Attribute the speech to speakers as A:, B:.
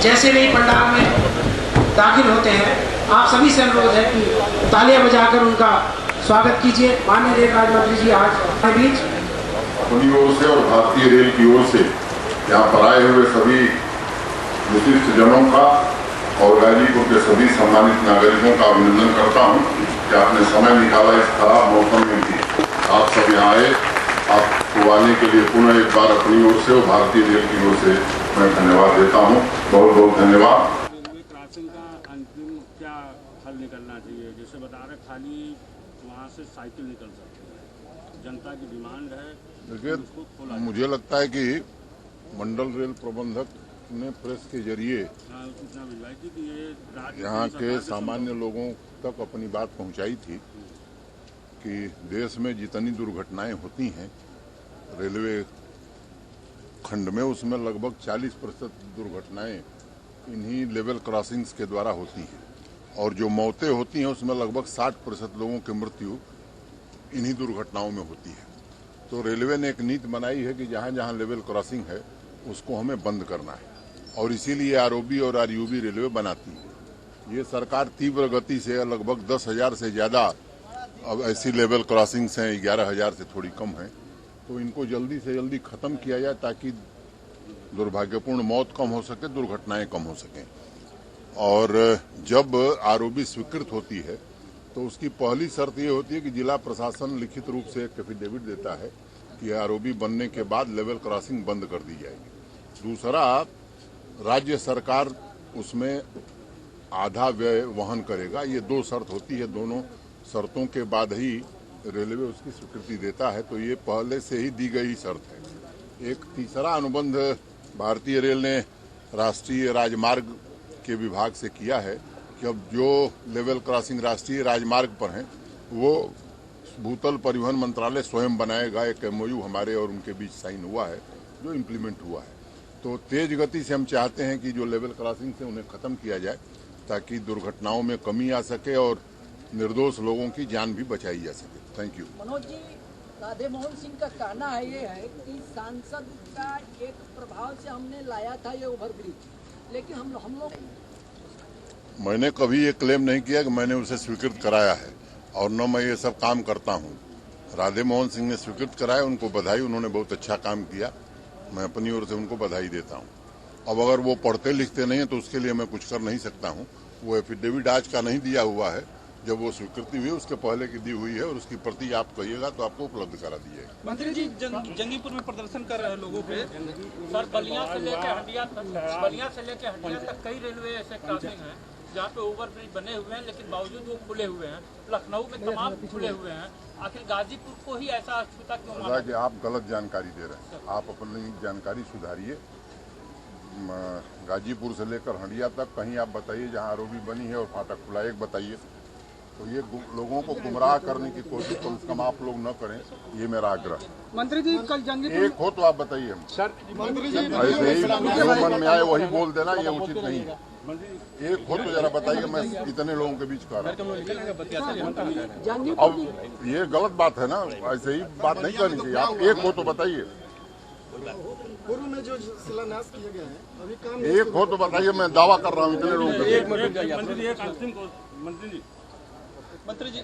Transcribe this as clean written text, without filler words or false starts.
A: जैसे भी पंडाल में दाखिल होते हैं, आप सभी से अनुरोध है कि तालियां बजाकर उनका स्वागत कीजिए। माननीय रेल राज्य मंत्री जी आज हमारे बीच
B: अपनी ओर से और भारतीय रेल की ओर से यहाँ पर आए हुए सभी विशिष्ट जनों का और गाजीपुर के सभी सम्मानित नागरिकों का अभिनंदन करता हूँ कि आपने समय निकाला इस खराब मौसम में भी आप सब यहाँ आए। आपको आने के लिए पुनः एक बार अपनी ओर से और भारतीय रेल की ओर से मैं धन्यवाद देता हूँ। बहुत बहुत धन्यवाद।
C: रेलवे क्रॉसिंग का अंतिम क्या हल निकलना चाहिए? जैसे बता रहे खाली वहाँ से साइकिल निकल सकती है, जनता की डिमांड है।
B: देखिए, मुझे लगता है कि मंडल रेल प्रबंधक ने प्रेस के जरिए यहाँ के सामान्य लोगों तक अपनी बात पहुंचाई थी कि देश में जितनी दुर्घटनाएं होती हैं रेलवे खंड में, उसमें लगभग 40% दुर्घटनाएं इन्हीं लेवल क्रॉसिंग्स के द्वारा होती हैं और जो मौतें होती हैं उसमें लगभग 60% लोगों की मृत्यु इन्हीं दुर्घटनाओं में होती है। तो रेलवे ने एक नीति बनाई है कि जहां जहां लेवल क्रॉसिंग है उसको हमें बंद करना है और इसीलिए आरओबी और आरयूबी रेलवे बनाती है। ये सरकार तीव्र गति से लगभग 10,000 से ज्यादा अब ऐसी लेवल क्रॉसिंग्स हैं, 11,000 से थोड़ी कम है, तो इनको जल्दी से जल्दी खत्म किया जाए ताकि दुर्भाग्यपूर्ण मौत कम हो सके, दुर्घटनाएं कम हो सकें। और जब आरओबी स्वीकृत होती है तो उसकी पहली शर्त ये होती है कि जिला प्रशासन लिखित रूप से एक एफिडेविट देता है कि आरओबी बनने के बाद लेवल क्रॉसिंग बंद कर दी जाएगी। दूसरा, राज्य सरकार उसमें आधा व्यय वहन करेगा। ये दो शर्त होती है, दोनों शर्तों के बाद ही रेलवे उसकी स्वीकृति देता है, तो ये पहले से ही दी गई शर्त है। एक तीसरा अनुबंध भारतीय रेल ने राष्ट्रीय राजमार्ग के विभाग से किया है कि अब जो लेवल क्रॉसिंग राष्ट्रीय राजमार्ग पर हैं वो भूतल परिवहन मंत्रालय स्वयं बनाएगा। एक एमओयू हमारे और उनके बीच साइन हुआ है जो इम्प्लीमेंट हुआ है। तो तेज गति से हम चाहते हैं कि जो लेवल क्रॉसिंग से उन्हें खत्म किया जाए ताकि दुर्घटनाओं में कमी आ सके और निर्दोष लोगों की जान भी बचाई जा सके। Thank you.
D: मनोज जी, राधे मोहन सिंह का कहना है ये है कि सांसद का एक प्रभाव से हमने लाया था ये ओवरब्रिज, लेकिन हम लोग
B: मैंने कभी ये क्लेम नहीं किया कि मैंने उसे स्वीकृत कराया है और न मैं ये सब काम करता हूँ। राधे मोहन सिंह ने स्वीकृत कराया, उनको बधाई, उन्होंने बहुत अच्छा काम किया, मैं अपनी ओर से उनको बधाई देता हूँ। अब अगर वो पढ़ते लिखते नहीं है तो उसके लिए मैं कुछ कर नहीं सकता हूँ। वो एफिडेविट आज का नहीं दिया हुआ है, जब वो स्वीकृति हुई उसके पहले की दी हुई है और उसकी प्रति आप कहिएगा तो आपको उपलब्ध करा दी जाएगी।
E: मंत्री जी, जंगीपुर में प्रदर्शन कर रहे लोगों पे सर बलिया से लेकर हंडिया तक कई रेलवे ऐसे क्रॉसिंग हैं जहाँ पे ओवरब्रिज बने हुए हैं लेकिन बावजूद वो खुले हुए हैं। लखनऊ में तमाम खुले हुए हैं, आखिर गाजीपुर को ही ऐसा अछूता क्यों?
B: कि आप गलत जानकारी दे रहे हैं, आप अपनी जानकारी सुधारिए। गाजीपुर से लेकर हंडिया तक कहीं आप बताइए जहाँ आरओबी बनी है और फाटक खुला, एक बताइए। तो ये लोगों को गुमराह करने की कोशिश कम से कम आप लोग न करें, ये मेरा आग्रह।
E: मंत्री जी, कल जंगीपुर
B: एक हो तो आप बताइए। सर मंत्री जी, ऐसे ही जो मन में आए वही बोल देना, ये उचित नहीं है। एक हो तो जरा बताइए, मैं इतने लोगों के बीच कर रहा हूँ। अब ये गलत बात है ना, ऐसे ही बात नहीं करनी चाहिए। आप एक हो तो बताइए।
F: पूर्व में जो शिलान्यास किए गए हैं अभी काम
B: एक हो तो बताइए, मैं दावा कर रहा हूँ इतने लोगों के।
C: मंत्री जी